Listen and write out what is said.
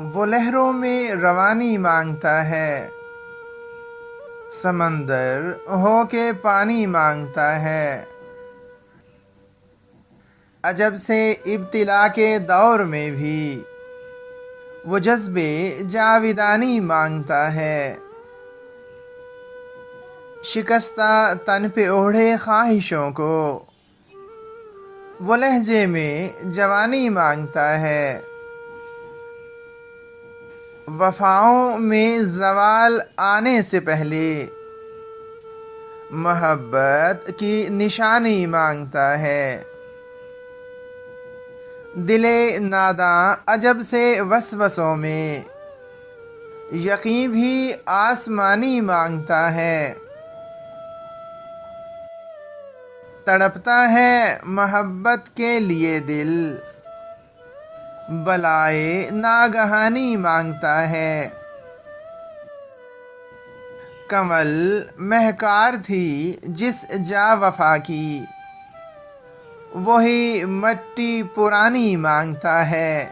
وہ لہروں میں روانی مانگتا ہے، سمندر ہو کے پانی مانگتا ہے۔ عجب سے ابتلا کے دور میں بھی وہ جذبے جاویدانی مانگتا ہے۔ شکستہ تن پہ اوڑھے خواہشوں کو وہ لہجے میں جوانی مانگتا ہے۔ وفاؤں میں زوال آنے سے پہلے محبت کی نشانی مانگتا ہے۔ دل ناداں عجب سے وسوسوں میں یقین بھی آسمانی مانگتا ہے۔ تڑپتا ہے محبت کے لیے دل، بلائے ناگہانی مانگتا ہے۔ کمل مہکار تھی جس جا وفا کی، وہی مٹی پرانی مانگتا ہے۔